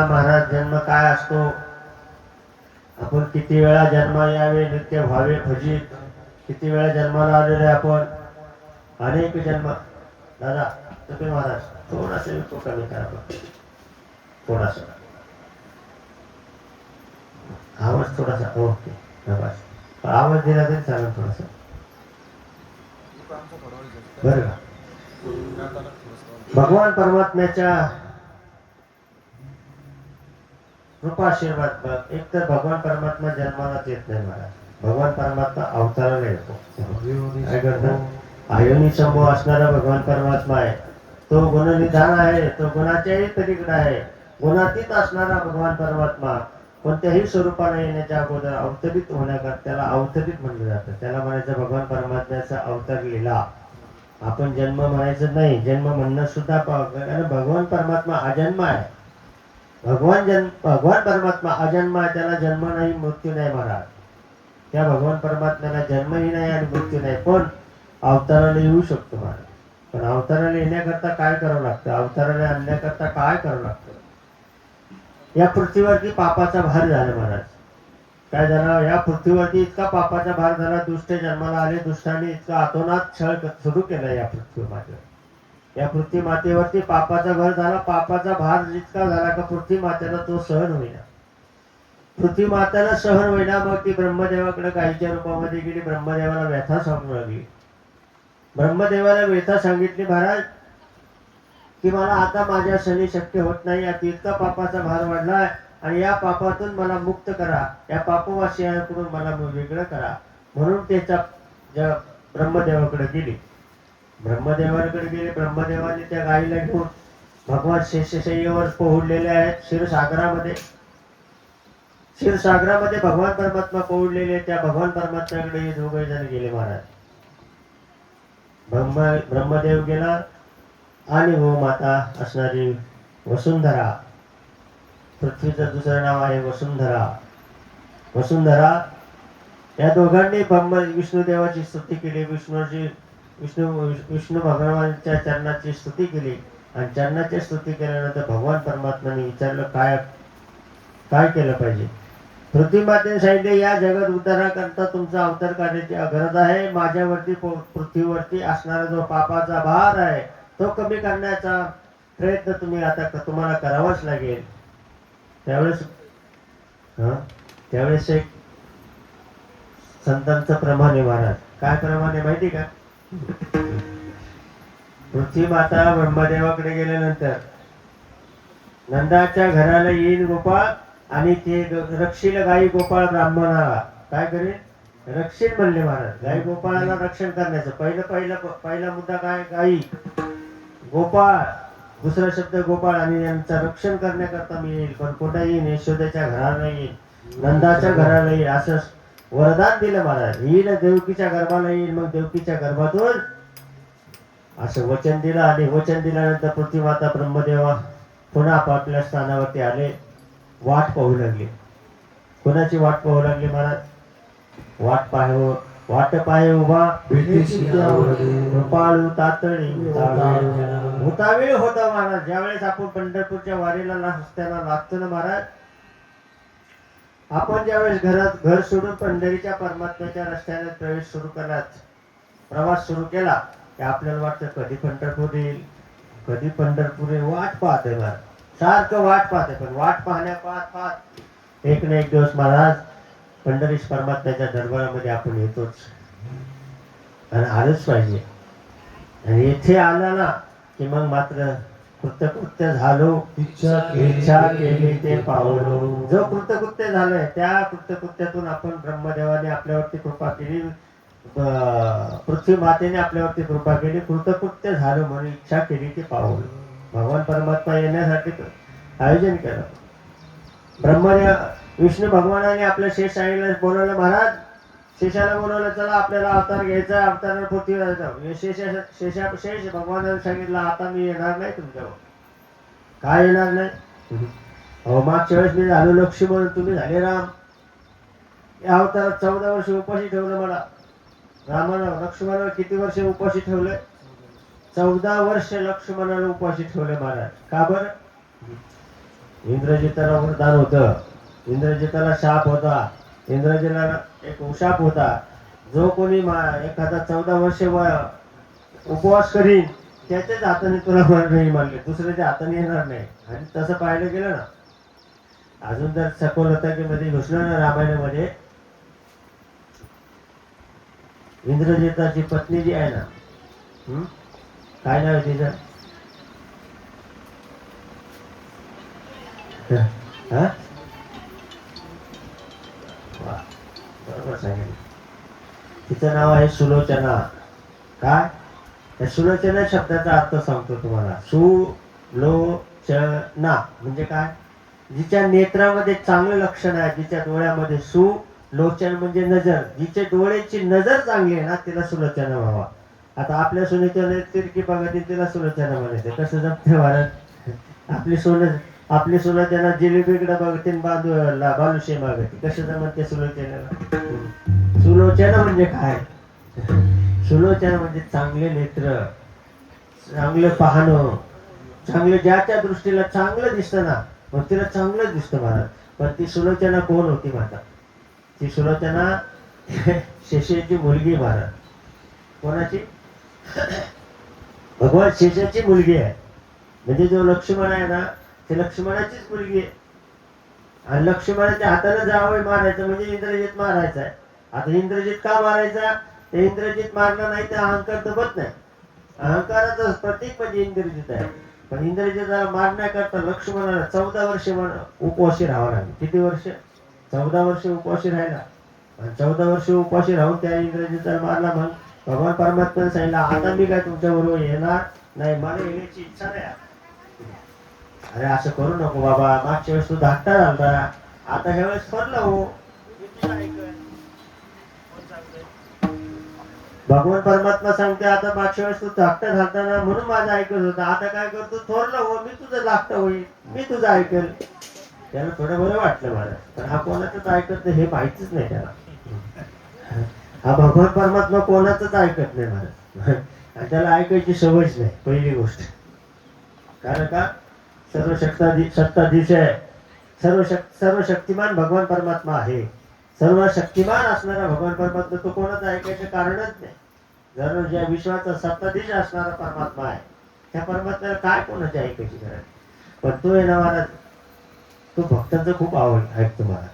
महाराज जन्म काय असतो, आपण किती वेळा जन्म यावे नित्य व्हावे फजित, किती वेळा जन्माला आलेले आपण, अनेक जन्म. दादा तुम्ही महाराज थोडासा तो कमी करा बघ. थोडासा आवाज थोडासा ओके बस. आवाज दिला तरी चालेल थोडासा बरं का. भगवान परमात्म्याच्या कृपाशीर्वाद बघ. एक तर भगवान परमात्मा जन्मालाच येत नाही महाराज, भगवान परमात्मा अवताराला येतो. काय करतात, आयोनी समूह असणारा भगवान परमात्मा आहे. तो गुणनिधान आहे, तो गुणाच्याही पलीकडे आहे. गुणातीत असणारा भगवान परमात्मा कोणत्याही स्वरूपाला येण्याच्या अगोदर अवतरित होण्याकरता त्याला अवतरित म्हणलं जातं. त्याला म्हणायचं भगवान परमात्म्याचा अवतार लीला. आपण जन्म म्हणायचं नाही, जन्म म्हणणं सुद्धा भगवान परमात्मा अजन्म आहे. भगवान परमात्मा अजन्म आहे, त्याला जन्म नाही मृत्यू नाही महाराज. त्या भगवान परमात्म्याला जन्मही नाही आणि मृत्यू नाही, पण अवताराला येऊ शकतो महाराज. पण अवताराला येण्याकरता काय करावं लागतं, अवताराला आणण्याकरता काय करावं लागतं. या पृथ्वीवरती पापाचा भार झाला महाराज. काय झाला, या पृथ्वीवरती इतका पापाचा भार झाला, दुष्ट जन्माला आले, दुष्टांनी इतका अतोनात छळ सुरू केला या पृथ्वी मातेवर. या पृथ्वी मातेवरती पापाचा भार झाला, पापाचा भार जितका झाला का पृथ्वी मातेला तो सहन होईना. पृथ्वी मातेला सहन होईना, मग ती ब्रह्मदेवाकडे गायीच्या रूपामध्ये गेली. ब्रह्मदेवाला व्यथा सांगू लागली. ब्रह्मदेवाला व्यथा सांगितली महाराज की मला आता माझ्या सणी शक्य होत नाही, आता इतका पापाचा भार वाढलाय आणि या पापातून मला मुक्त करा, या पापवासियांकडून मला वेगळं करा. म्हणून त्याच्या ब्रह्मदेवाकडे गेली. ब्रह्मदेवाकडे गेले. ब्रह्मदेवाने त्या गायीला घेऊन भगवान शेषशय्येवर पोहोडलेले आहेत क्षीरसागरामध्ये. क्षीरसागरामध्ये भगवान परमात्मा पोहोडलेले. त्या भगवान परमात्म्याकडे हे दोघे जण गेले महाराज. ब्रह्मदेव गेला आणि माता असणारी वसुंधरा, पृथ्वीचं दुसरं नाव आहे वसुंधरा. वसुंधरा या दोघांनी विष्णुदेवाची स्तुती केली. विष्णू भगवानाच्या चरणाची स्तुती केली. आणि चरणाची स्तुती केल्यानंतर भगवान परमात्म्याने विचारलं काय काय केलं पाहिजे. पृथ्वी मातेने सांगितले या जगत उद्धाराकरता तुमचा अवतार करण्याची गरज आहे. माझ्यावरती पृथ्वीवरती असणारा जो पापाचा भार आहे तो कमी करण्याचा प्रयत्न तुम्हाला करावाच लागेल. त्यावेळेस एक संतांचं प्रमाण आहे महाराज. काय प्रमाण आहे माहिती का, पृथ्वी माता ब्रह्मदेवाकडे गेल्यानंतर नंदाच्या घराला येईल गोपाळ आणि ते रक्षील गाई गोपाळ ब्राह्मणाला काय करेल, रक्षील म्हणले महाराज. गाई गोपाळाला रक्षण करण्याचं पहिला मुद्दा काय, गाई गोपाळ, दुसरा शब्द गोपाळ, आणि यांचं रक्षण करण्याकरता मी येईल. पण कुठे येईल, यशोदेच्या घराला येईल, नंदाच्या घराला येईल असं वरदान दिलं महाराज. येईल देवकीच्या गर्भाला येईल, मग देवकीच्या गर्भातून असं वचन दिलं. आणि वचन दिल्यानंतर पृथ्वी माता ब्रह्मदेवा पुन्हा आपापल्या स्थानावरती आले. वाट पाहू लागले. कोणाची वाट पाहू लागली महाराज, वाट पाहे उभा कृपाळू तातडी हुतावेळ होता महाराज. ज्यावेळेस आपण पंढरपूरच्या वारीला रस्त्याला लागतो ना महाराज, आपण ज्यावेळेस घर सोडून पंढरीच्या परमात्म्याच्या रस्त्याने प्रवास सुरू केला की आपल्याला वाटतं कधी पंढरपूर येईल, कधी पंढरपूर येईल. वाट पाहते महाराज, सारखं वाट पाहते. पण वाट पाहत एक ना एक दिवस महाराज पंढरीश परमात्म्याच्या दरबारामध्ये आपण येतोच आणि आलंच पाहिजे. आणि येथे आला ना की मग मात्र कृतकृत्य झालो, इच्छा केली ते पावलो. जो कृतकृत्य झालंय त्या कृतकृत्यातून आपण ब्रह्मदेवाने आपल्यावरती कृपा केली, पृथ्वी मातेने आपल्यावरती कृपा केली, कृतकृत्य झालं म्हणून इच्छा केली ते पावलो. भगवान परमात्मा येण्यासाठी आयोजन केलं. विष्णू भगवानाने आपल्या शेष आईला बोलवलं महाराज. शेषाला बोलवलं, चला आपल्याला अवतार घ्यायचा, अवताराला पृथ्वीवर जायचं. शेष भगवानाने सांगितलं आता मी येणार नाही तुमच्यावर. काय येणार नाही, अहो मागच्या वेळेस मी झालो लक्ष्मण, तुम्ही झाले राम. या अवतारात 14 वर्ष उपाशी ठेवलं मला. लक्ष्मणाला किती वर्ष उपाशी ठेवले, 14 वर्ष लक्ष्मणाला उपाशी ठेवले महाराज. का बरं, इंद्रजिताला वरदान होतं, इंद्रजिताला शाप होता, इंद्रजिताला एक शाप होता, जो कोणी एखादा 14 वर्ष उपवास करीन त्याच्याच हाताने तुला नाही मानले, दुसऱ्याच्या हाताने येणार नाही. आणि तसं पाहायला गेलं ना, अजून जर सखोल मध्ये घुसलं ना रामायणामध्ये, इंद्रजिताची पत्नी जी आहे ना, काय नाव आहे तिचं? बरोबर सांगितलं. तिचं नाव आहे सुलोचना. काय? त्या सुलोचना शब्दाचा अर्थ सांगतो तुम्हाला. सुलोचना म्हणजे काय? जिच्या नेत्रामध्ये चांगलं लक्षण आहे, जिच्या डोळ्यामध्ये सुलोचन म्हणजे नजर, जिच्या डोळ्याची नजर चांगली आहे ना, तिला सुलोचना व्हावा. आता आपल्या सुनेच्या तिरकी बघा, तिला सुलोचना म्हणायचं. कसं जमते महाराज? आपली सोनं त्यांना जिलेबीकडे बघते, बालुशे मागते. कसं जमते सुलोचना? सुलोचना म्हणजे काय? सुलोचना म्हणजे चांगले नेत्र, चांगलं पाहणं, चांगलं, ज्याच्या दृष्टीला चांगलं दिसतं ना, मग तिला चांगलं दिसतं महाराज. पण ती सुलोचना कोण होती माता? ती सुलोचना शेषाची मुलगी महाराज. कोणाची? भगवान शेषाची मुलगी आहे. म्हणजे जो लक्ष्मण आहे ना, ते लक्ष्मणाचीच मुलगी आहे. आणि लक्ष्मणाच्या हाताने जावं मारायचं म्हणजे इंद्रजित मारायचा आहे. आता इंद्रजित का मारायचा? ते इंद्रजित मारला नाही तर अहंकार दबत नाही. अहंकाराचं प्रतीक म्हणजे इंद्रजित आहे. पण इंद्रजिताला मारण्याकरता लक्ष्मणाला 14 वर्ष उपवासी राहावं लागले. किती वर्ष? 14 वर्ष उपवासी राहिला. आणि 14 वर्ष उपवासी राहून त्या इंद्रजिताला मारला. मग भगवान परमात्म्याने सांगितलं, आता मी काय तुमच्या बरोबर येणार नाही, मला येण्याची इच्छा नाही. अरे असं करू नको बाबा, मागच्या वेळेस तू धाकटा झालता, आता ह्या वेळेस फरला हो. भगवान परमात्मा सांगते, आता मागच्या वेळेस तू धाकटा झालता ना, म्हणून माझं ऐकत होता, आता काय करतो, थोरलं हो, मी तुझं धाकटा होईल, मी तुझं ऐकेल. त्याला थोडं बरं वाटलं मला. पण हा कोणाचंच ऐकत नाही हे माहितीच नाही त्याला. हा भगवान परमात्मा कोणाचंच ऐकत नाही मला. आणि त्याला ऐकायची सवयच नाही, पहिली गोष्ट. कारण का? सत्ताधीश आहे, सर्व शक्तिमान भगवान परमात्मा आहे. सर्व शक्तिमान असणारा भगवान परमात्मा, तो कोणाचं ऐकायचं कारणच नाही. जर ज्या विश्वाचा सत्ताधीश असणारा परमात्मा आहे, त्या परमात्म्याला काय कोणाची ऐकायची गरज? पण तो आहे ना महाराज, तो भक्तांचं खूप ऐकतो महाराज.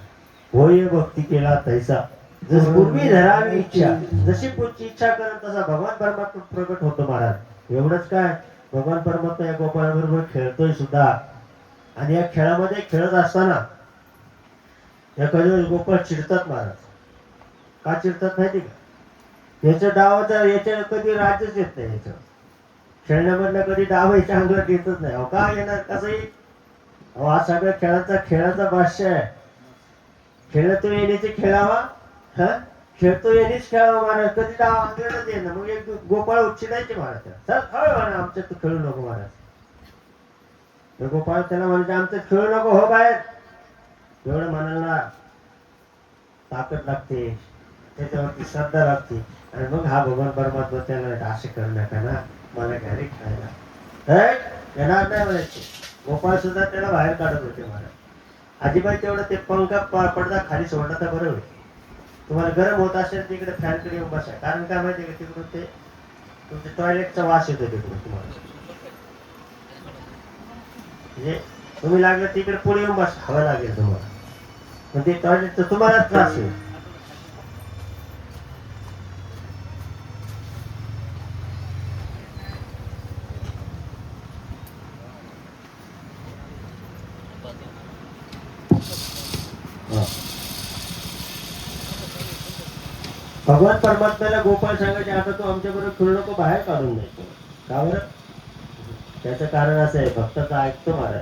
होय भक्ती केला तैसा, जस पूर्वी धरावी इच्छा, जशी पुढची इच्छा करत तसा भगवान परमात्मा प्रकट होतो महाराज. एवढंच काय, भगवान परमात्मा या गोपाळाबरोबर खेळतोय सुद्धा. आणि या खेळामध्ये खेळत असताना एखाद्या गोपाळ चिडतात महाराज. का चिडतात माहिती का? याच्या डावाचा याच्या कधी राज्यच येत नाही. याच्या खेळण्यामधला कधी डाव याच्या अंगात येतच नाही. अहो का येणार? कसं येईल? अहो हा सगळ्या खेळाचा भाष्य आहे. खेळतो येण्याचे खेळावा, खेळतो येणेच खेळावा महाराज. कधी डाव अंगातच येणार. मग एक गोपाळ उच्चिडायचे महाराज, चल खेळ म्हणा, आमच्यात तू खेळू नको महाराज. गोपाळ त्याला म्हणजे आमचं खेळू नको हो बाहेर. एवढं म्हणायला ताकद लागते, त्याच्यावरती श्रद्धा लागते. आणि मग हा भगवान परमात्मा त्याला असे करू नका ना, मला घरी खेळायला येणार नाही म्हणायचे. गोपाळ सुद्धा त्याला बाहेर काढत होते महाराज. अजिबात तेवढं ते पंखा पडदा खाली सोडला तर बरं होईल. तुम्हाला गरम होत असेल तिकडे फॅनकडे येऊन बसा. कारण काय माहिती का, तिकडून ते तुमच्या टॉयलेटचा वास येतो तिकडून तुम्हाला. म्हणजे तुम्ही लागलं तिकडे पुढे येऊन बस, हवा लागेल तुम्हाला. पण ते टॉयलेटचा तुम्हाला त्रास होईल. भगवान परमात्म्याला गोपाळ सांगायचे, आता तू आमच्या बरोबर खेळू नको, बाहेर काढून द्यायचं. का बरं? त्याचं कारण असं आहे, भक्ताचं ऐकतो महाराज,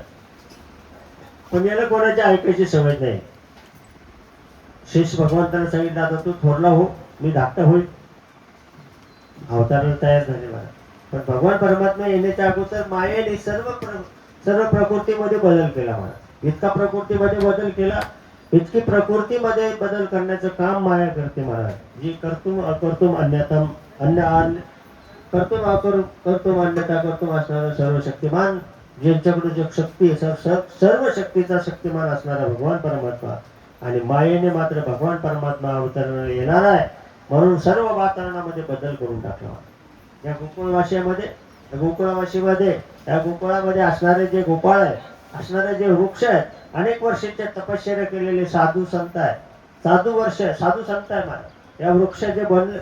पण याला कोणाची ऐकायची सवय नाही. शेष भगवंताला सांगितलं, आता तू थोरला हो, मी धाकटा होईल. अवताराला तयार झाले महाराज. पण भगवान परमात्मा येण्याच्या अगोदर मायेने सर्व प्रकृतीमध्ये बदल केला महाराज. इतका प्रकृतीमध्ये बदल केला, इतकी प्रकृतीमध्ये बदल करण्याचं काम माया करते महाराज. जी कर्तुम अकर्तुम अन्यतम कर्तुम अन्यता कर्तुम असणारा सर्व शक्तिमान ज्यांच्याकडे जो शक्ती सर्व शक्तीचा शक्तिमान असणारा भगवान परमात्मा आणि मायेने मात्र भगवान परमात्मा अवतरणाला येणार आहे, म्हणून सर्व वातावरणामध्ये बदल करून टाकला. या गोकुळवाशीमध्ये या गोकुळामध्ये असणारे जे गोपाळ आहे, असणारे जे वृक्ष आहेत, अनेक वर्षाच्या तपश्चर्या केलेले साधू संत आहे, साधू संत आहे मला. या वृक्ष जे बनले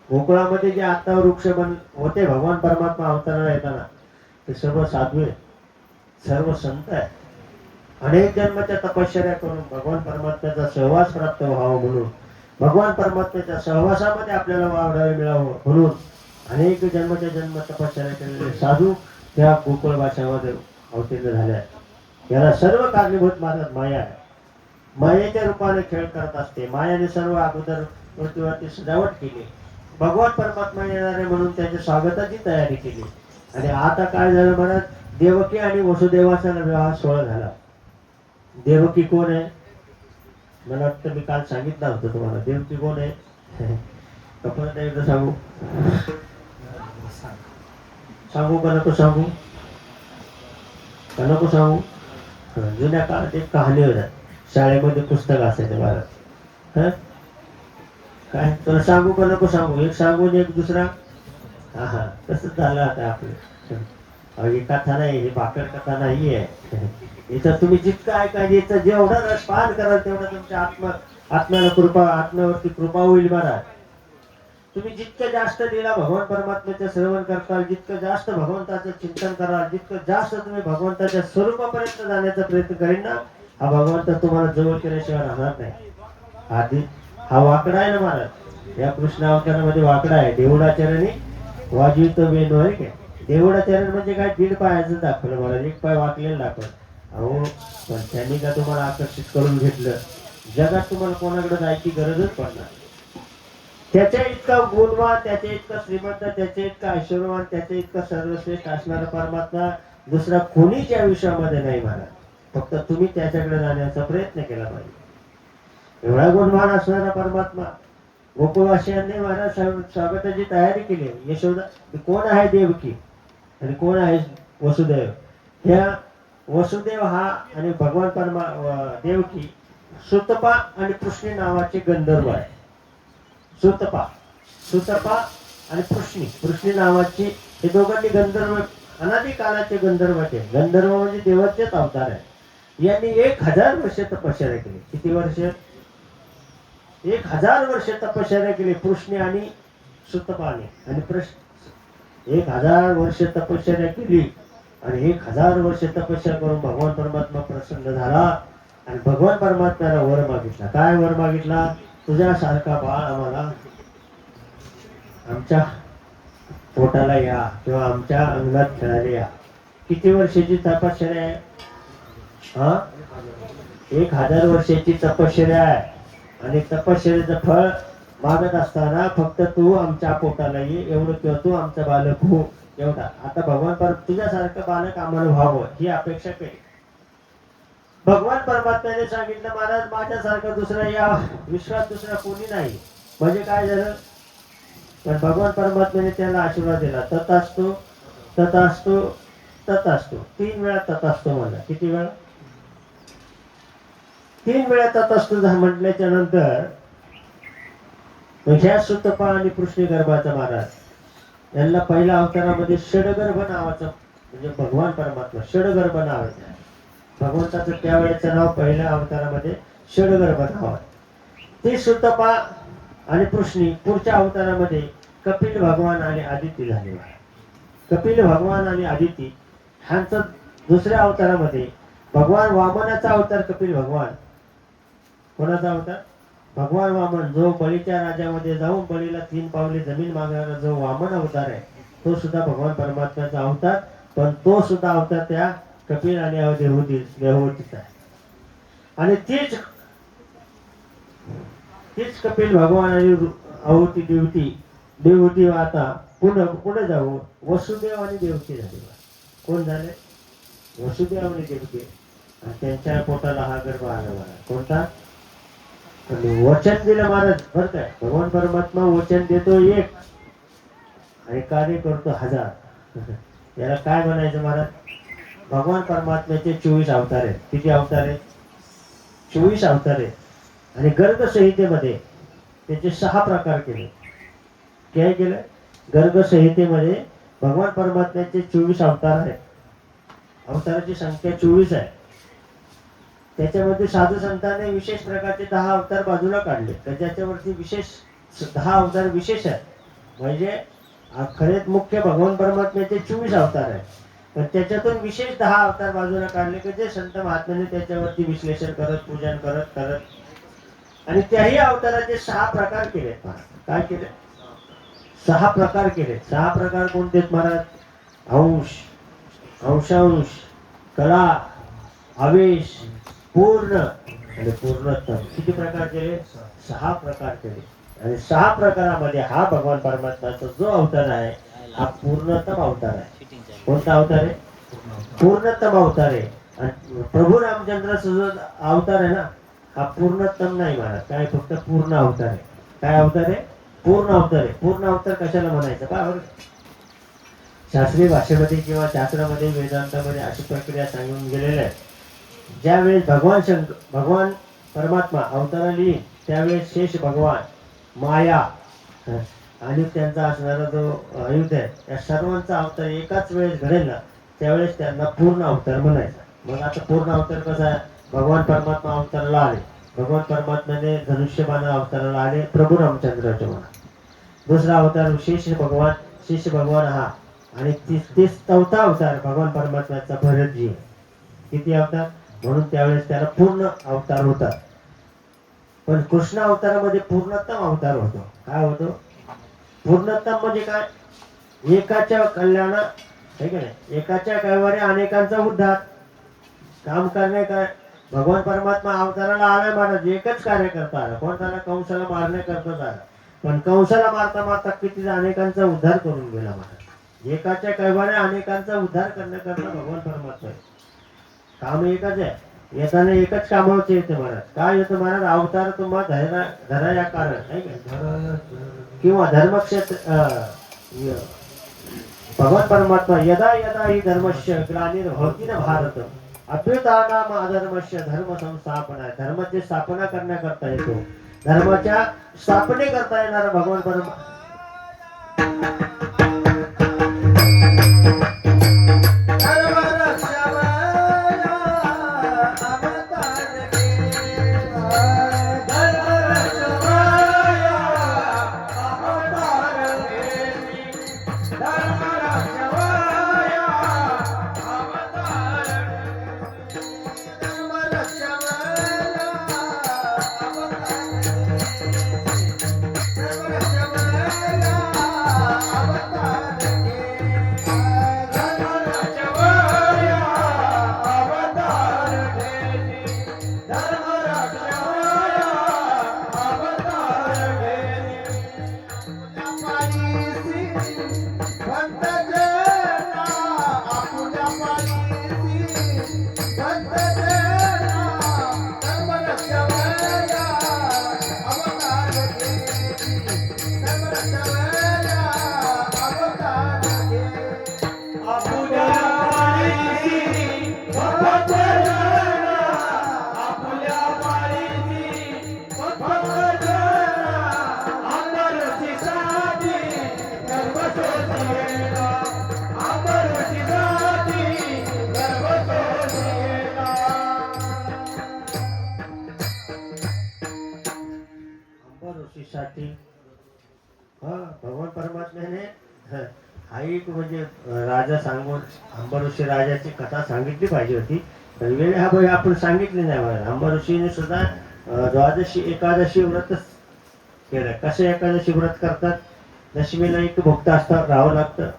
गोकुळामध्ये, जे आता वृक्ष बन होते भगवान परमात्मा अवतरणाला येताना, ते सर्व साधू आहे, सर्व संत आहे. अनेक जन्माच्या तपश्चर्या करून भगवान परमात्म्याचा सहवास प्राप्त व्हावा म्हणून, भगवान परमात्म्याच्या सहवासामध्ये आपल्याला वाढावे मिळावं म्हणून अनेक जन्माच्या जन्म तपश्चर्या केलेले साधू त्या गोकुळवासामध्ये अवतीर्ण झाले. याला सर्व कारणीभूत महाराज माया आहे. मायेच्या रूपाने खेळ करत असते. मायाने सर्व अगोदर पृथ्वीवरती सजावट केली, भगवान परमात्मा येणारे म्हणून त्यांच्या स्वागताची तयारी केली. आणि आता काय झालं महाराज, देवकी आणि वसुदेवाचा विवाह सोहळा झाला. देवकी कोण आहे? मला वाटतं मी काल सांगितलं होतं तुम्हाला. देवकी कोण आहे? परत एकदा सांगू का नको सांगू? जुन्या काळात एक कहाणी होत्या, शाळेमध्ये पुस्तक असायचं महाराज. काय तुला सांगू का नको सांगू? एक सांगून एक दुसरा. हा तसंच झालं आता आपलं. ही कथा नाही, ही भाकड कथा नाहीये. याचा तुम्ही जितकं ऐकायचं, याचा जेवढा रस पान कराल तेवढा तुमच्या आत्म्यावरती कृपा होईल महाराज. तुम्ही जितकं जास्त लीला भगवान परमात्म्याचं श्रवण करताल, जितकं जास्त भगवंताचं चिंतन कराल, जितकं जास्त तुम्ही भगवंताच्या स्वरूपापर्यंत जाण्याचा प्रयत्न करीन ना, हा भगवंत तुम्हाला जवळ केल्याशिवाय राहणार नाही. हा वाकडा आहे ना महाराज, या कृष्ण अवतारामध्ये वाकडा आहे. देवडाचरणी वाजवित वेणू आहे काय? देवडाचरण म्हणजे काय? दीड पायाचं दाखवलं महाराज, एक पाय वाकलेलं दाखवलं. अहो पण त्यांनी का तुम्हाला आकर्षित करून घेतलं? जगात तुम्हाला कोणाकडे जायची गरजच पडणार. त्याच्या इतका गुणवान, त्याच्या इतका श्रीमंत, त्याच्या इतका ऐश्वर्यवान, त्याच्या इतका सर्वश्रेष्ठ असणारा परमात्मा दुसरा कोणीच या विश्वामध्ये नाही महाराज. फक्त तुम्ही त्याच्याकडे जाण्याचा प्रयत्न केला पाहिजे. एवढा गुणवान असणारा परमात्मा गोकुळवासियांनी महाराज स्वागताची तयारी केली. यशोदा कोण आहे? देवकी. आणि कोण आहे? वसुदेव. ह्या वसुदेव हा आणि भगवान देवकी सुतपा आणि पृष्णी नावाचे गंधर्व आहे. सुतपा आणि पृष्णी नावाची, हे दोघांनी गंधर्व, अनादी काळाचे गंधर्व होते. गंधर्व म्हणजे देवाचेच अवतार आहे. यांनी 1000 वर्ष तपश्चर्या केली. किती वर्ष? 1000 वर्ष तपश्चर्या केली पृष्णी आणि सुतपाने. आणि 1000 वर्ष तपश्चर्या केली आणि 1000 वर्ष तपस्या करून भगवान परमात्मा प्रसन्न झाला आणि भगवान परमात्म्याला वर मागितला. काय वर मागितला? तुझ्यासारखा बाळ आम्हाला आमच्या पोटाला या किंवा आमच्या अंगणात खेळायला या. किती वर्षाची तपश्चर्या आहे? 1000 वर्षाची तपश्चर्या आहे. आणि तपश्चर्याचं फळ मागत असताना फक्त तू आमच्या पोटाला ये एवढं, किंवा तू आमचा बालक हो एवढा. आता भगवान तुझ्यासारखं बालक आम्हाला व्हावं ही अपेक्षा केली. भगवान परमात्म्याने सांगितलं, महाराज माझ्यासारखं दुसरा या विश्वात दुसरा कोणी नाही. म्हणजे काय झालं? पण भगवान परमात्म्याने त्याला आशीर्वाद दिला. तथास्तु तथास्तु तथास्तु. 3 वेळा तथास्तु म्हणला. किती वेळा? 3 वेळा तथास्तु म्हटल्याच्या नंतर ह्या सुतपा आणि पृष्णी गर्भाचा महाराज यांना पहिल्या अवतारामध्ये षडगर्भ नावाचं, म्हणजे भगवान परमात्मा षडगर्भ नाव आहे. भगवंताचं त्यावेळेचं नाव पहिल्या अवतारामध्ये षडगर्भ नाव आहे. ते सुतपा आणि पृष्णी पुढच्या अवतारामध्ये कपिल भगवान आणि आदिती झाले. कपिल भगवान आणि आदिती ह्यांचं दुसऱ्या अवतारामध्ये भगवान वामनाचा अवतार. कपिल भगवान कोणाचा अवतार? भगवान वामन, जो बळीच्या राज्यामध्ये जाऊन बळीला 3 पावले जमीन मागणारा जो वामन अवतार आहे, तो सुद्धा भगवान परमात्म्याचा अवतार. पण तो सुद्धा अवतार त्या कपिल आणि देवहूतीचा आहे. आणि तीच कपिल भगवान आणि आहुती देवहूती आता पुढे जाऊ वसुदेव आणि देवकी झाले. कोण झाले? वसुदेव आणि देवकी. आणि त्यांच्या पोटाला हा गर्भ आला मला. कोणता? वचन दिलं महाराज. बरं काय, भगवान परमात्मा वचन देतो 1 आणि कार्य करतो 1000. याला काय म्हणायचं महाराज? भगवान परमात्म्याचे 24 अवतार आहेत. किती अवतार आहेत? 24 अवतार आहेत. आणि गर्ग संहितेमध्ये त्याचे 6 प्रकार केले. काय केलं? गर्ग संहितेमध्ये भगवान परमात्म्याचे 24 अवतार आहेत. अवताराची संख्या 24 आहे. त्याच्यामध्ये साधू संतांनी विशेष प्रकारचे 10 अवतार बाजूला काढले, तर ज्याच्यावरती विशेष 10 अवतार विशेष आहेत. म्हणजे खरेच मुख्य भगवान परमात्म्याचे 24 अवतार आहेत, पण त्याच्यातून विशेष 10 अवतार बाजूला काढले की जे संत महात्म्याने त्याच्यावरती विश्लेषण करत, पूजन करत करत आणि त्याही अवताराचे 6 प्रकार केले. काय केले? 6 प्रकार केले. 6 प्रकार कोणते महाराज? अंश, अंशांश, कला, आवेश, पूर्ण आणि पूर्णत्व. किती प्रकार केले? 6 प्रकार केले. आणि 6 प्रकारामध्ये हा भगवान परमात्म्याचा जो अवतार आहे हा पूर्णतम अवतार आहे. कोणता अवतार आहे? पूर्णतम अवतार आहे. आणि प्रभू रामचंद्राचा जो अवतार आहे ना हा पूर्णतम नाही महाराज. काय? फक्त पूर्ण अवतार आहे. काय अवतार आहे? पूर्ण अवतार आहे. पूर्ण अवतार कशाला म्हणायचं? का शास्त्रीय भाषेमध्ये किंवा शास्त्रामध्ये वेदांतामध्ये अशी प्रक्रिया सांगून गेलेल्या आहे. ज्यावेळेस भगवान परमात्मा अवताराला येईल त्यावेळेस शेष भगवान, माया आणि त्यांचा असणारा जो आयुध आहे या सर्वांचा अवतार एकाच वेळेस घडेल ना त्यावेळेस त्यांना पूर्ण अवतार म्हणायचा. मग आता पूर्ण अवतार कसा आहे? भगवान परमात्मा अवताराला आले. भगवान परमात्म्याने धनुष्यबाण अवताराला आले प्रभू रामचंद्राच्या मनात. दुसरा अवतार शेष भगवान हा. आणि तीस चौथा अवतार भगवान परमात्म्याचा भरतजी. किती अवतार? म्हणून त्यावेळेस त्याला पूर्ण अवतार होतात. पण कृष्ण अवतारामध्ये पूर्णतम अवतार होतो. काय होतो? पूर्णतम म्हणजे काय? एकाच्या कल्याण आहे की नाही, एकाच्या कैवारी अनेकांचा उद्धार. काम करणे काय? भगवान परमात्मा अवताराला आलाय महाराज, एकच कार्य करता आला. कोण त्याला? कंसाला मारण्याकरताच आला. पण कंसाला मारता मारता किती अनेकांचा उद्धार करून गेला महाराज. एकाच्या कैवारी अनेकांचा उद्धार करण्याकरता भगवान परमात्मा आहे. काम एकच आहे. येताना एकच कामावरचे येते महाराज. काय येतं महाराज? अवतार तुम्हा धरा या कारण आहे का? किंवा धर्मक्षेत्र भगवान परमात्मा यदा यदा ही धर्मस्य ग्लानिर्भवति न भारत अभ्युत्थानाम अधर्मस्य धर्म संस्थापना. धर्माची स्थापना करण्याकरता येतो. धर्माच्या स्थापने करता येणारा भगवान परमात्मा ऋषीसाठी भगवान परमात्म्याने हा एक म्हणजे राजा सांगून अंबर ऋषी राजाची कथा सांगितली पाहिजे होती. वेळ हा भाई आपण सांगितली नाही मला. अंबर ऋषीने सुद्धा द्वादशी एकादशी व्रत केलं. कसे एकादशी व्रत करतात? दशमीला एक भुक्त असतं राहावं लागतं,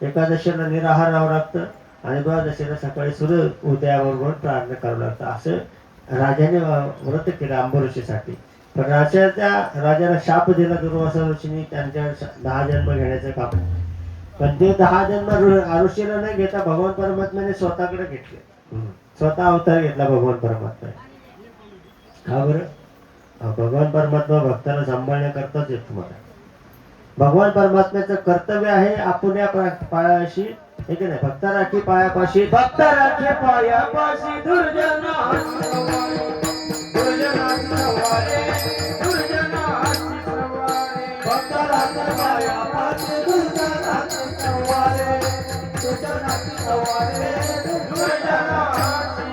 एकादशीला निराहार राहावं लागतं आणि द्वादशीला सकाळी सूर्य उदयाबरोबर प्रार्थना करावं लागतं. असं राजाने व्रत केलं अंबर ऋषीसाठी. पण राजाला शाप दिला दुर्वासा ऋषीने त्यांच्या 10 जन्म घेण्याचं काम. पण ते 10 जन्म ऋषीला नाही घेता भगवान परमात्म्याने स्वतःकडे घेतले. स्वतः अवतार घेतला भगवान परमात्मा. का बरं? भगवान परमात्मा भक्ताला सांभाळण्याकरताच येतो. तुम्हाला भगवान परमात्म्याचं कर्तव्य आहे आपल्या पायाशी हे की नाही? भक्त राखी पायापाशी, भक्त राखी पायापाशी दुर्जनाची सवारी, दुर्जनाची सवारी, भक्त राखी पायापाशी दुर्जनाची सवारी, दुर्जनाची सवारी, दुर्जनाची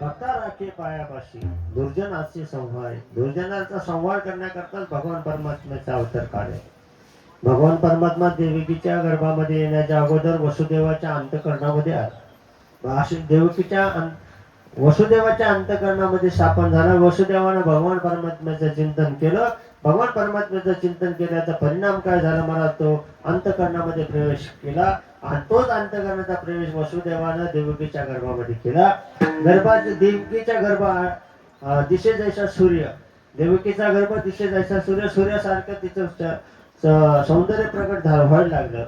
भक्त राखी पायापाशी दुर्जनाची संहार. दुर्जनाचा संहार करण्याकरताच भगवान परमात्म्याचा अवतार काढले. भगवान परमात्मा देवकीच्या गर्भामध्ये येण्याच्या अगोदर वसुदेवाच्या अंतःकरणामध्ये आला. वसुदेवाच्या अंतःकरणामध्ये स्थापन झाला. वसुदेवानं भगवान परमात्म्याचं चिंतन केलं. भगवान परमात्म्याचं चिंतन केल्याचा परिणाम काय झाला? मला तो अंतःकरणामध्ये प्रवेश केला आणि तोच अंतःकरणाचा प्रवेश वसुदेवानं देवकीच्या गर्भामध्ये केला. देवकीच्या गर्भा दिशे जैसा सूर्य, देवकीचा गर्भ दिशे जैसा सूर्य, सूर्यासारखं तिचं सौंदर्य प्रकट व्हायला लागलं.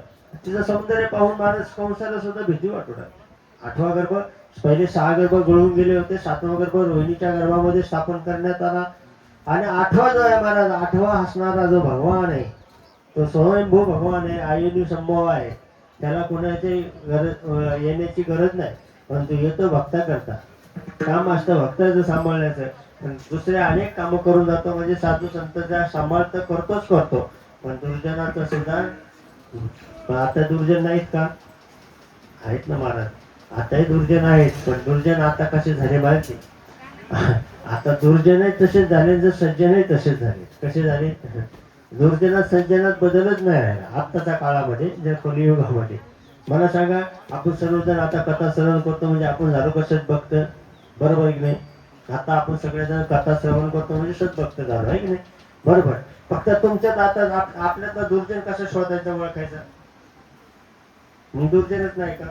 तिचं सौंदर्य पाहून माणूस कंसाला सुद्धा भीती वाटू लागली. 8वा गर्भ, पहिले 6 गर्भ गळून गेले होते. 7वा गर्भ रोहिणीच्या गर्भामध्ये स्थापन करण्यात आला. आणि 8वा जो आहे महाराज, 8वा असणारा जो भगवान आहे तो स्वयंभू भगवान आहे, आयुनी संभव आहे. त्याला कोणाची येण्याची गरज नाही, परंतु येतो भक्ता करता. काम असतं भक्ताचं सांभाळण्याचं, पण दुसरे अनेक कामं करून जातो. म्हणजे साधू संतांचा सांभाळ तर करतो, पण दुर्जनाचं सुद्धा. पण आता दुर्जन नाहीत का? आहेत ना महाराज, आताही दुर्जन आहेत. पण दुर्जन आता कसे झाले माहिती? आता दुर्जनही तसेच झाले, जर सज्जनही तसेच झाले. कसे झाले? दुर्जनात सज्जनात बदलच नाही राहिला आत्ताच्या काळामध्ये, ज्या कलियुगामध्ये. मला सांगा, आपण सर्वजण आता कथा श्रवण करतो म्हणजे आपण झालो का सद्भक्त? बरोबर की नाही? आता आपण सगळेजण कथा श्रवण करतो म्हणजे सद्भक्त झालो, आहे की नाही? बरोबर. फक्त तुमच्यात आता आपल्याला दुर्जन कसं शोधायचं, ओळखायचं? मग दुर्जनच नाही का?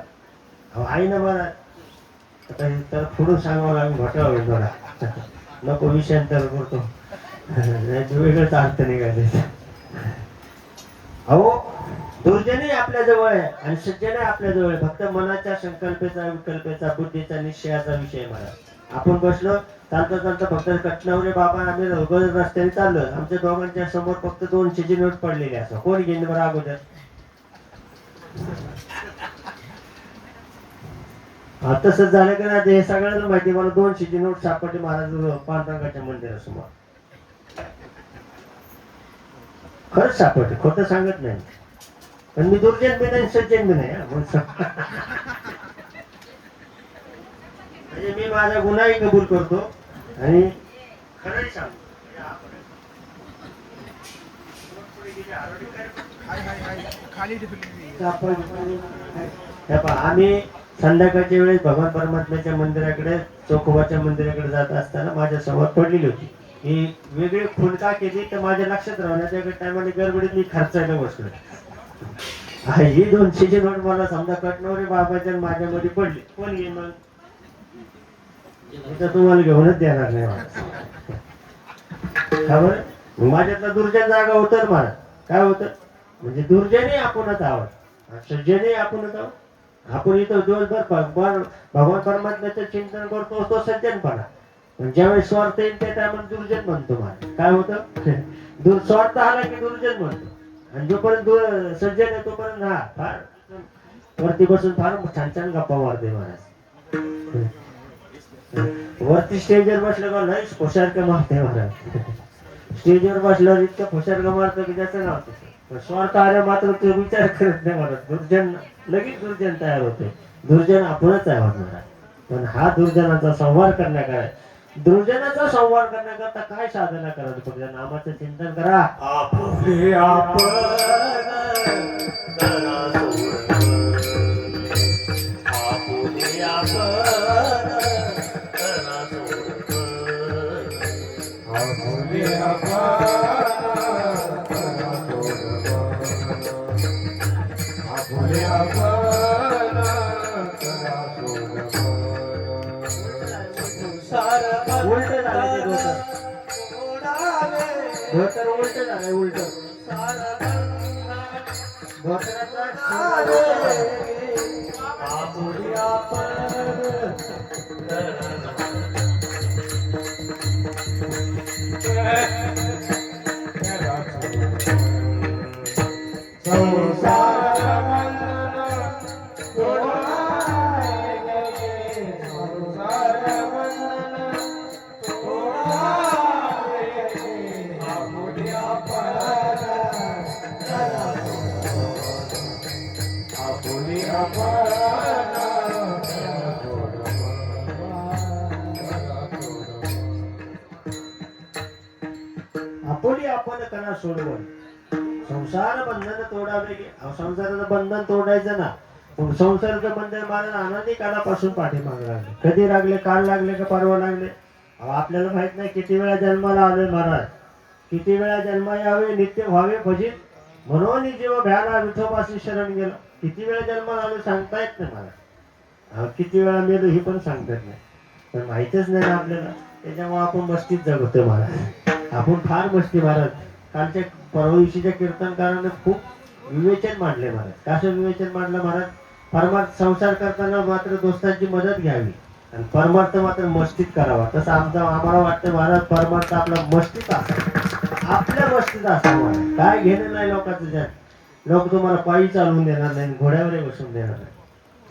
आहे ना मला. आता तर पुढून सांगावं लागेल, घोटाळा होईल थोडा. नको विषयांतर करतो, वेगळंच अर्थ निघायचं. अहो, दुर्जनही आपल्या जवळ आहे आणि सज्जनही आपल्या जवळ आहे. फक्त मनाच्या संकल्पेचा, विकल्पेचा, बुद्धीचा, निश्चयाचा विषय मला. आपण बसलो चालता फक्त कटनावरे बाबा आम्ही रस्त्याने चाललो. आमच्या दोघांच्या समोर फक्त 200ची नोट पडलेली असं. कोण घेईन बरं अगोदर? तसंच झालं का ना, ते सगळ्यांना माहिती. मला 200ची नोट सापडली महाराज पांडुरंगाच्या मंदिरासमोर. खरंच सापडते, खोटं सांगत नाही. पण मी दुर्जन बी नाही, सज्जन बी नाही. म्हणजे मी माझा गुन्हाही कबूल करतो आणि खरंही सांगतो. आम्ही संध्याकाळच्या वेळेस भगवान परमात्म्याच्या मंदिराकडे, चोखोबाच्या मंदिराकडे जात असताना माझ्या समोर पडलेली होती. ही वेगळी खुणका केली तर माझ्या लक्षात राहण्याच्या टायमाने गडबडीत मी खर्चायला बसलो. ही 200ची नोट मला समजा कटनवरे बाबाच्या माझ्यामध्ये पडली. कोण घेईन मग? तुम्हाला घेऊनच देणार नाही खबर. माझ्यातला दुर्जन जागा होतं मला. काय होतं म्हणजे दुर्जनही आपणच आहोत, सज्जनही आपणच आहोत. आपण इथं दिवसभर भगवान परमात्म्याचं चिंतन करतो, तो सज्जनपणा. पण ज्यावेळेस स्वार्थ येईल त्या टायमाला दुर्जन म्हणतो मला. काय होतं? स्वार्थ आला की दुर्जन म्हणतो. आणि जोपर्यंत सज्जन आहे तोपर्यंत हा फार वरती बसून फार छान छान गप्पा मारते महाराज. वरती स्टेजवर बसलं का लयच फुशारकं मारते महाराज. स्टेजवर बसल्यावर इतकं फुशारकं मारतं की त्याचं नाव तसं. स्वार्थ आल्या मात्र तो विचार करत नाही महाराज. दुर्जन लगेच दुर्जन तयार होते. दुर्जन आपणच आहे महाराज. पण हा दुर्जनाचा संहार करण्याकरता, दुर्जनाचा संहार करण्याकरता काय साधना करावी? फक्त नामाचं चिंतन करा. आपुले आपण धोतर उलट झालंय, उलट करा सोडवून. संसार बंधन तोडावे संसाराचं बंधन तोडायचं ना. पण संसाराचं बंधन मला अनादी काळापासून पाठीमागे लागले. कधी लागले, काल लागले का परवा लागले आपल्याला माहित नाही. किती वेळा जन्माला आले महाराज, किती वेळा जन्म यावे, नित्य व्हावे भजित, म्हणून जीव भ्याला विठोबाशी शरण गेलो. किती वेळा जन्माला आलो सांगता येत नाही मला. किती वेळा मेलो ही पण सांगता येत नाही. पण माहितच नाही ना आपल्याला. त्याच्यामुळे आपण मस्तीत जगतो महाराज. आपण फार मस्ती महाराज. कालच्या परवा दिवशीच्या कीर्तनकाराने खूप विवेचन मांडले महाराज. कसं विवेचन मांडलं महाराज? परमार्थ संसार करताना मात्र दोस्तांची मदत घ्यावी आणि परमार्थ मात्र मस्तीत करावा. तसं आम्हाला वाटतं महाराज, परमार्थ आपला मस्तीत असावा, आपल्या मस्तीत असावा. काय घेणं नाही लोकांचं जन. लोक तुम्हाला पायी चालवून देणार नाही, घोड्यावरही बसून देणार नाही.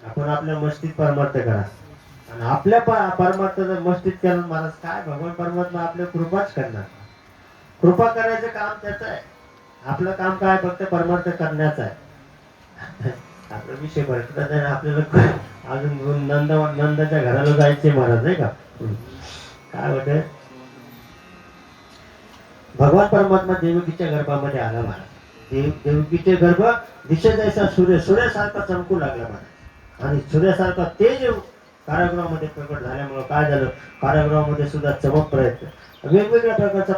आपण आपल्या मस्तीत परमार्थ करा आणि आपल्या परमार्थाचा मस्तीत करून महाराज काय भगवान परमात्मा आपल्या कृपाच करणार. कृपा करायचं काम त्याचं आहे. आपलं काम काय? फक्त परमार्थ करण्याचं आहे. आपला विषय भरकटत आहे. आपल्याला अजून नंदाच्या घराला जायचे महाराज, नाही का? काय होत, भगवान परमात्मा देवकीच्या गर्भामध्ये आला महाराज. देवकीचे गर्भ दिशा जायचा सूर्यासारखा चमकू लागला महाराज. आणि सूर्यासारखा तेज कारागृहामध्ये प्रकट झाल्यामुळे काय झालं, कारागृहामध्ये सुद्धा चमक प्रयत्न वेगवेगळ्या प्रकारचा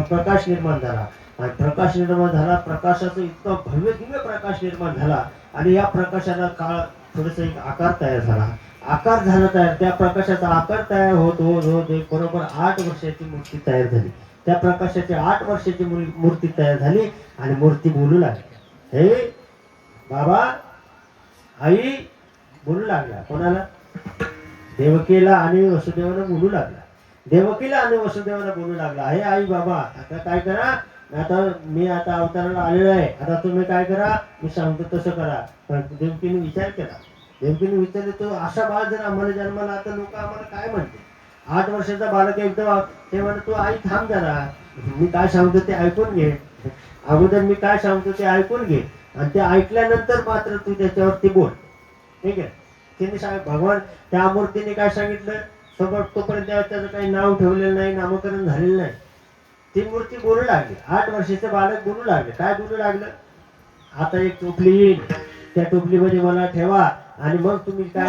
प्रकाश निर्माण झाला. आणि प्रकाश निर्माण झाला, प्रकाशाचा इतका भव्य दिव्य प्रकाश निर्माण झाला. आणि या प्रकाशाला काळ थोडस एक आकार तयार झाला. आकार झाला तयार. त्या प्रकाशाचा आकार तयार होत होत होत एक बरोबर 8 वर्षाची मूर्ती तयार झाली. त्या प्रकाशाची 8 वर्षाची मूर्ती तयार झाली. आणि मूर्ती बोलू लागली. हे बाबा, आई बोलू लागला. कोणाला? देवकीला आणि वसुदेवाला बोलू लागला. देवकीला आणि वसुदेवाला बोलू लागला, हे आई बाबा, आता काय करा, मी आता अवताराला आलेलो आहे. आता तुम्ही काय करा, मी सांगतो तसं करा. पण देवकीने विचार केला. देवकीने विचारले, तो असा बाळ जर आम्हाला जन्माला, आता लोक आम्हाला काय म्हणते? 8 वर्षाचा बालक एकदम ते म्हणत, तू आई थांब जरा, मी काय सांगतो ते ऐकून घे. अगोदर मी काय सांगतो ते ऐकून घे आणि ते ऐकल्यानंतर मात्र तू त्याच्यावरती बोल. ठीक आहे? तिने भगवान त्या मूर्तीने काय सांगितलं, सोबत तोपर्यंत त्याचं काही नाव ठेवलेलं नाही, नामकरण झालेलं नाही. ती मूर्ती बोलू लागली. 8 वर्षाचं बालक बोलू लागले. काय बोलू लागलं? आता एक टोपली येईल, त्या टोपलीमध्ये मला ठेवा आणि मग तुम्ही काय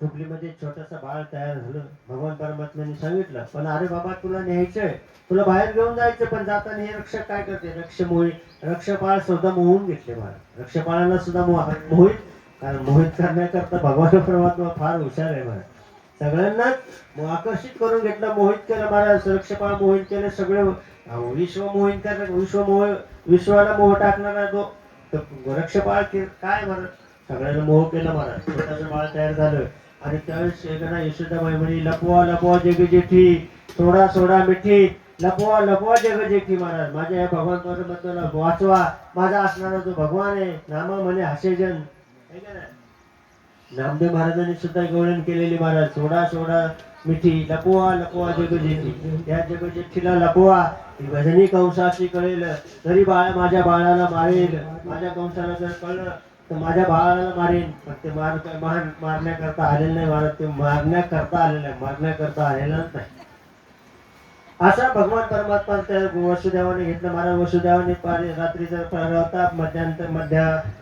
टोपलीमध्ये छोटस बाळ तयार झालं. भगवान परमात्म्याने सांगितलं, पण अरे बाबा, तुला न्यायचंय, तुला बाहेर घेऊन जायचं, पण जाताना हे रक्षक काय करते, रक्षपाळ सुद्धा मोहून घेतले महाराज. रक्षपाळाला सुद्धा मोहित, कारण मोहित करण्याकरता भगवान परमात्मा फार हुशार आहे महाराज. सगळ्यांनाच आकर्षित करून घेतलं, मोहित केलं महाराज. रक्षपाळ मोहित केले, सगळे विश्व मोहित करणार, विश्वाला मोह टाकणारा तो रक्षपाळ काय महाराज, सगळ्यांना मोह केला महाराज. छोटंसं बाळ तयार झालं. आणि त्यावेळेस यशोदाबाई म्हणे, लपवा लपवा जग जेठी, सोडा सोडा मिठी, लपवा लपवा जग जेठी. महाराज, माझ्या या भगवान परमात्म्याला वाचवा, माझा असणारा जो भगवान आहे, नामा म्हणे हसेजन. नामदेव महाराजांनी सुद्धा गवळण केलेली महाराज, सोडा सोडा मिठी, लपवा लपवा जग जेठी. या जग जेठीला लपवा, भजनी कंसाशी कळेल, तरी माझ्या बाळाला मारेल. माझ्या कंसाला जर कळलं तर माझ्या बाळाला मारेन, पण ते मारण्याकरता आलेलं नाही महाराज, ते मारण्याकरता आलेलं आहे, मारण्याकरता आलेलंच नाही. असा भगवान परमात्मा त्या वसुदेवाने घेतलं महाराज. वसुदेवाने रात्रीचा प्रहर होता,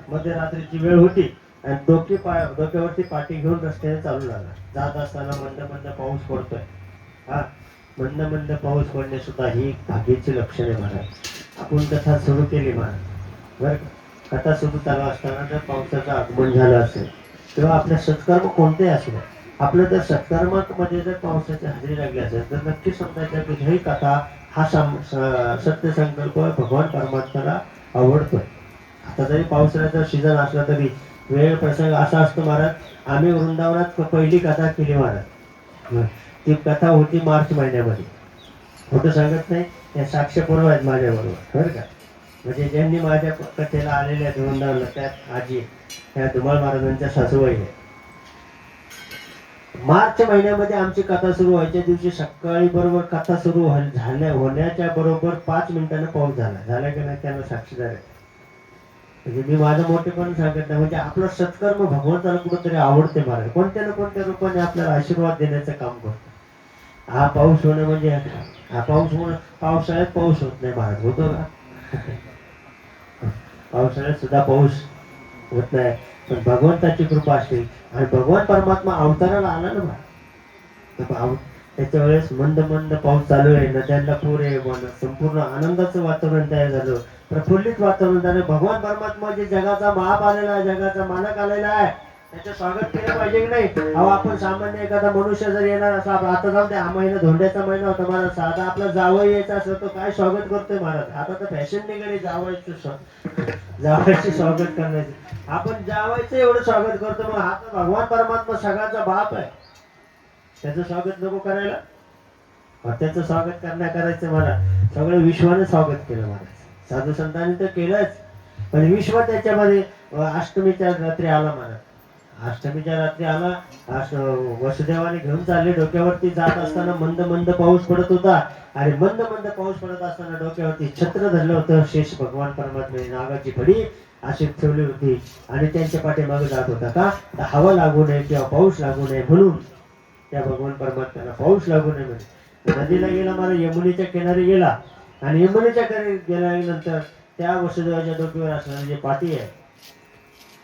मध्यरात्रीची वेळ होती आणि डोक्यावरती पाठी घेऊन रस्त्याने चालू लागला. जात असताना मंद मंद पाऊस पडतोय. हा, मंद मंद पाऊस पडणे सुद्धा ही भाग्याची लक्षणे महाराज. आपण कथा सुरू केली महाराज, बर कथा सुरू चालू असताना जर पावसाचं आगमन झालं असेल तेव्हा आपल्या सत्कर्म कोणते असले, आपलं जर सत्कर्मामध्ये जर पावसाची हजेरी लागली असेल तर नक्की समजायचं की ही कथा हा सत्य संकल्प भगवान परमात्म्याला आवडतोय. आता जरी पावसाळ्याचा सीझन असला तरी वेळ प्रसंग असा असतो महाराज. आम्ही वृंदावनात पहिली कथा केली महाराज. ती कथा होती मार्च महिन्यामध्ये. खोटं सांगत नाही, त्या साक्षपूर्व आहेत माझ्याबरोबर बरं का. म्हणजे ज्यांनी माझ्या कथेला आलेल्या आहेत वृंदावनला, त्यात आजी त्या धुमाळ महाराजांच्या सासूबाई आहे. मार्च महिन्यामध्ये आमची कथा सुरू व्हायच्या दिवशी सकाळी बरोबर कथा सुरू होण्याच्या बरोबर 5 मिनिटांना पाऊस झाला की नाही त्यांना साक्षीदार आहे. म्हणजे मी माझं मोठेपण सांगत नाही, म्हणजे आपलं सत्कर्म भगवंताला कुठंतरी आवडते महाराज. कोणत्या ना कोणत्या रूपाने आपल्याला आशीर्वाद देण्याचं काम करतो. हा पाऊस होणं म्हणजे हा पाऊस होणं, पावसाळ्यात पाऊस होत नाही महाराज, होतो का? पावसाळ्यात सुद्धा पाऊस होत नाही, पण भगवंताची कृपा असते. आणि भगवान परमात्मा अवताराला आला ना बा, त्याच्या वेळेस मंद मंद पाऊस चालू आहे, नद्यांना पूर आहे, संपूर्ण आनंदाचं वातावरण तयार झालं, प्रफुल्लित वातावरण झालं. भगवान परमात्मा जे जगाचा माप आलेला आहे, जगाचा मालक आलेला आहे, त्याचं स्वागत केलं पाहिजे की नाही? अहो, आपण सामान्य एखादा मनुष्य जर येणार असा, आता जाऊ दे, हा महिना धोंड्याचा महिना होता महाराज, साधा आपला जावई यायचा असं तो काय स्वागत करतोय महाराज. आता तर फॅशन निघाली जावायचे स्वागत करण्याचे. आपण जावायचं एवढं स्वागत करतो, मग हा तर भगवान परमात्मा सगळ्याचा बाप आहे, त्याचं स्वागत नको करायला? त्याचं स्वागत करायचं मला. सगळं विश्वाने स्वागत केलं महाराज. साधू संतांनी तर केलंच, पण विश्व त्याच्यामध्ये अष्टमीच्या रात्री आला महाराज. अष्टमीच्या रात्री आला. वसुदेवाने घेऊन चालले, डोक्यावरती जात असताना मंद मंद पाऊस पडत होता. आणि मंद मंद पाऊस पडत असताना डोक्यावरती छत्र धरलं होतं. शेष भगवान परमात्म्याने नागाची फडी अशी ठेवली होती आणि त्यांच्या पाठीमागे जात होता. का? तर हवा लागू नये किंवा पाऊस लागू नये म्हणून. त्या भगवान परमात्म्याला पाऊस लागू नये म्हणजे नदीला गेला, मला यमुनेच्या किनारी गेला आणि यमुनेच्या किनारी गेल्यानंतर त्या वसुदेवाच्या डोक्यावर असणारी जे पाठी आहे,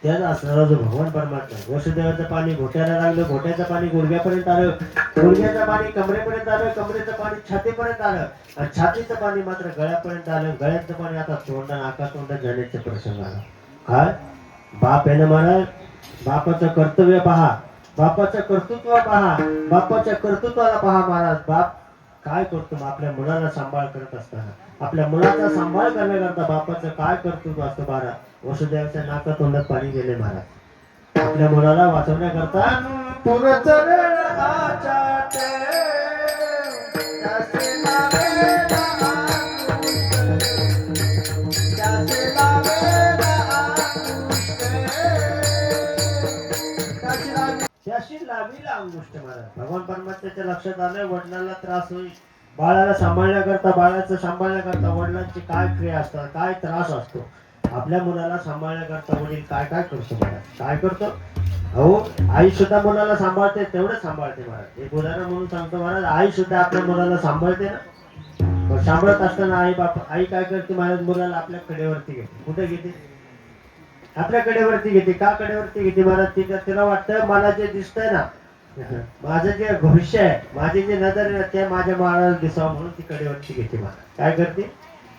त्याच असणारा जो भगवान परमात्मा आहे. वसुदेवाचं पाणी घोट्याला लागलं, घोट्याचं पाणी गुडघ्यापर्यंत आलं, गुडघ्याचं पाणी कमरेपर्यंत आलं, कमरेचं पाणी छातीपर्यंत आलं आणि छातीचं पाणी मात्र गळ्यापर्यंत आलं. गळ्याचं पाणी आता नाका तोंडात जाण्याचा प्रसंग आला. काय बाप आहे ना महाराज, बापाचं कर्तव्य पहा, बापाचं कर्तृत्व पहा, बापाच्या कर्तृत्वाला पहा महाराज. बाप काय करतो आपल्या मुलाला सांभाळ करत असताना, आपल्या मुलाचा सांभाळ करण्याकरता बापाचं काय कर्तृत्व असतं महाराज. वसुदेवाच्या नाका तोंडात पाणी गेले महाराज. आपल्या मुलाला वाचवण्याकरता अंगुष्ट महाराज. भगवान परमात्म्याच्या लक्षात आलं, वडिलांना त्रास होईल, बाळाला सांभाळण्याकरता, बाळाचं सांभाळण्याकरता वडिलांची काय क्रिया असतात, काय त्रास असतो. आपल्या मुलाला सांभाळण्याकरता वडील काय काय करतो महाराज, काय करतो? अहो, आई सुद्धा मुलाला सांभाळते, तेवढंच सांभाळते महाराज. एक उदाहरण म्हणून सांगतो महाराज, आई सुद्धा आपल्या मुलाला सांभाळते ना. सांभाळत असताना आई काय करते महाराज, मुलाला आपल्या कडेवरती घेते. कुठे घेते? आपल्या कडेवरती घेते. का कडेवरती घेते महाराज? तिला वाटतं मला जे दिसतंय ना, माझं जे भविष्य आहे, माझी जे नजर आहे, त्या माझ्या बाळाला दिसावं म्हणून ती कडेवरती घेते महाराज. काय करते?